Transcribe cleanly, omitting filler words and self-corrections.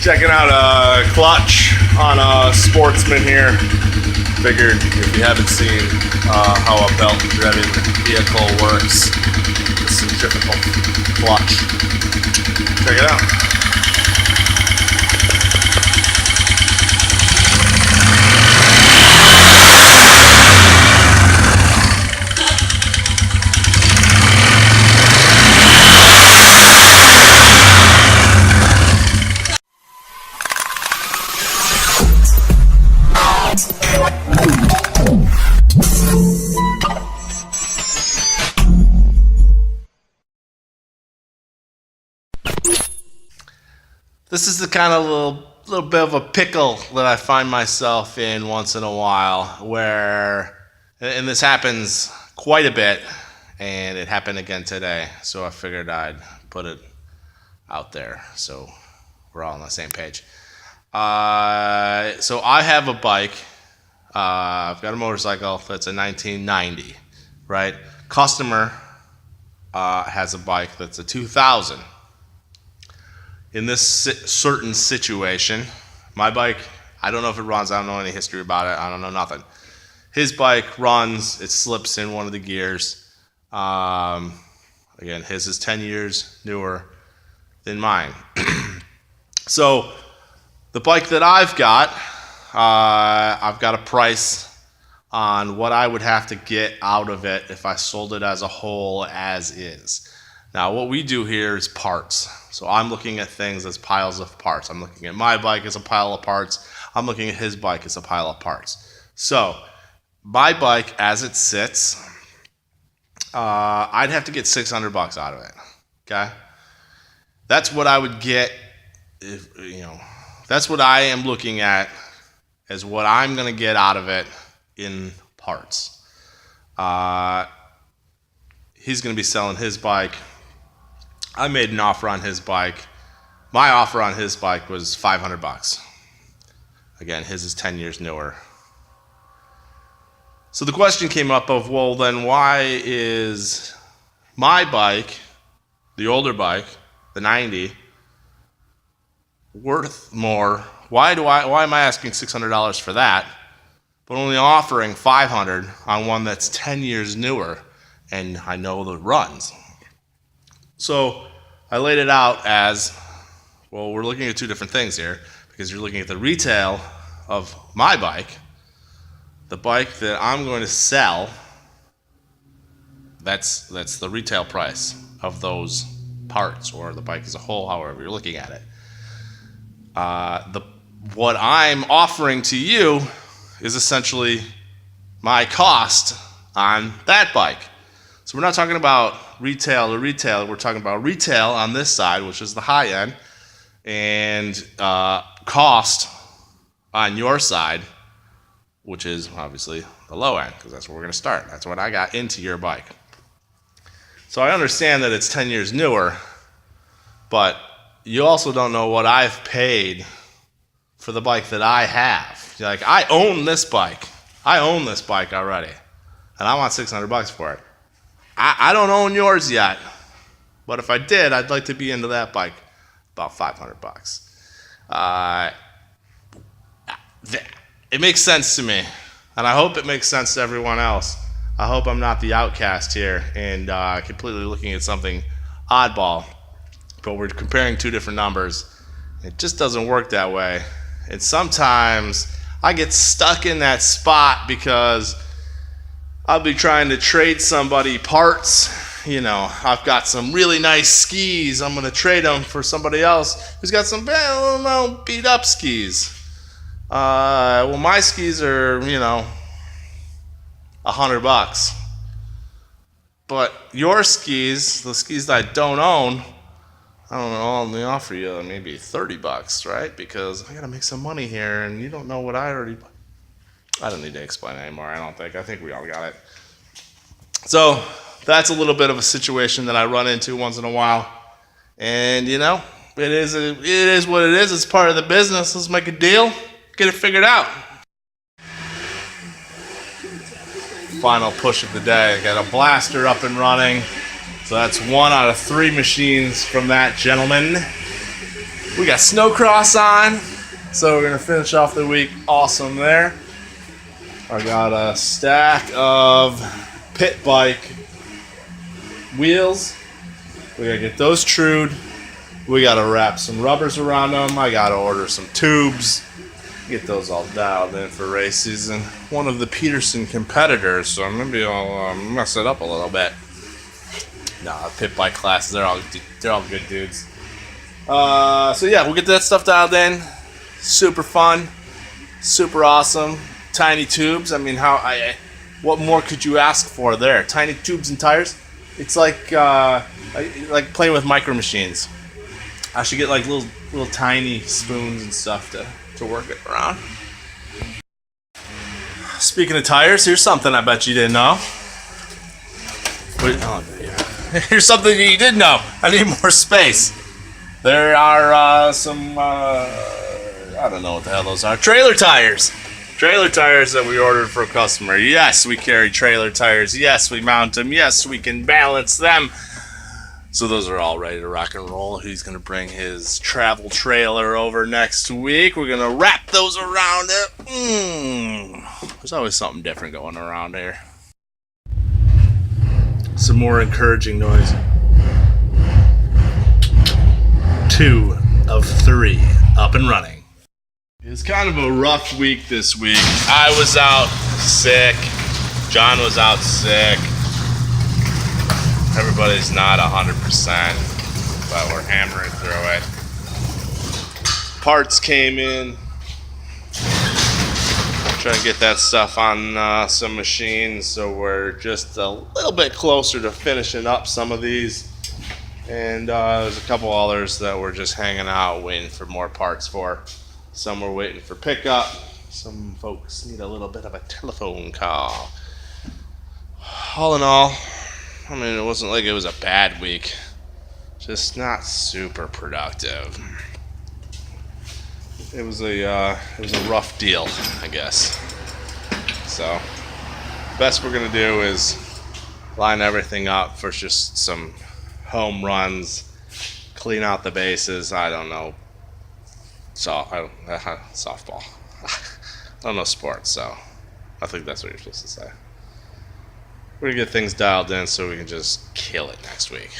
Checking out a clutch on a Sportsman here. Figured if you haven't seen how a belt driven vehicle works, this is a typical clutch. Check it out. This is the kind of little bit of a pickle that I find myself in once in a while, where, and this happens quite a bit, and it happened again today, so I figured I'd put it out there so we're all on the same page. So I have a bike. I've got a motorcycle that's a 1990, right? Customer has a bike that's a 2000. In this certain situation, my bike, I don't know if it runs, I don't know any history about it, I don't know nothing. His bike runs, it slips in one of the gears. Again, his is 10 years newer than mine. So the bike that I've got a price on what I would have to get out of it if I sold it as a whole as is. Now what we do here is parts. So I'm looking at things as piles of parts. I'm looking at my bike as a pile of parts. I'm looking at his bike as a pile of parts. So my bike as it sits, I'd have to get $600 out of it, okay? That's what I would get if, that's what I am looking at as what I'm gonna get out of it in parts. He's gonna be selling his bike. I made an offer on his bike. My offer on his bike was $500. Again, his is 10 years newer. So the question came up of, well, then why is my bike, the older bike, the 90, worth more? Why am I asking $600 for that, but only offering $500 on one that's 10 years newer and I know the runs? So I laid it out as, well, we're looking at two different things here, because you're looking at the retail of my bike, the bike that I'm going to sell, that's the retail price of those parts, or the bike as a whole, however you're looking at it. What I'm offering to you is essentially my cost on that bike. So we're not talking about retail to retail. We're talking about retail on this side, which is the high end, and cost on your side, which is obviously the low end, because that's where we're going to start. That's what I got into your bike. So I understand that it's 10 years newer, but you also don't know what I've paid for the bike that I have. You're like, I own this bike. I own this bike already, and I want $600 for it. I don't own yours yet, but if I did, I'd like to be into that bike about $500. It makes sense to me, and I hope it makes sense to everyone else. I hope I'm not the outcast here and completely looking at something oddball, but we're comparing two different numbers. It just doesn't work that way, and sometimes I get stuck in that spot because I'll be trying to trade somebody parts. I've got some really nice skis. I'm going to trade them for somebody else who's got some beat up skis. Well, my skis are, $100. But your skis, the skis that I don't own, I don't know, I'll only offer you maybe $30, right? Because I got to make some money here, and you don't know what I don't need to explain anymore, I don't think. I think we all got it. So that's a little bit of a situation that I run into once in a while. And, it is what it is. It's part of the business. Let's make a deal. Get it figured out. Final push of the day. Got a blaster up and running. So that's 1 out of 3 machines from that gentleman. We got snowcross on, so we're gonna finish off the week awesome there. I got a stack of pit bike wheels. We gotta get those trued. We gotta wrap some rubbers around them. I gotta order some tubes. Get those all dialed in for race season. One of the Peterson competitors, so maybe I'll mess it up a little bit. Nah, pit bike classes, they're all good dudes. So yeah, we'll get that stuff dialed in. Super fun, super awesome. Tiny tubes. I mean, what more could you ask for there? Tiny tubes and tires. It's like playing with micro machines. I should get like little tiny spoons and stuff to work it around. Speaking of tires, here's something I bet you didn't know. Here's something you did know. I need more space. There are some, I don't know what the hell those are. Trailer tires. Trailer tires that we ordered for a customer. Yes, we carry trailer tires. Yes, we mount them. Yes, we can balance them. So those are all ready to rock and roll. He's going to bring his travel trailer over next week. We're going to wrap those around it. There's always something different going around here. Some more encouraging noise. 2 of 3 up and running. It's kind of a rough week this week. I was out sick. John was out sick. Everybody's not 100%, but we're hammering through it. Parts came in. Trying to get that stuff on some machines, so we're just a little bit closer to finishing up some of these. And there's a couple others that we're just hanging out waiting for more parts for. Some we're waiting for pickup. Some folks need a little bit of a telephone call. All in all, I mean, it wasn't like it was a bad week. Just not super productive. It was a rough deal, I guess. So, best we're gonna do is line everything up for just some home runs, clean out the bases. I don't know. Softball. I don't know sports, so I think that's what you're supposed to say. We're gonna get things dialed in so we can just kill it next week.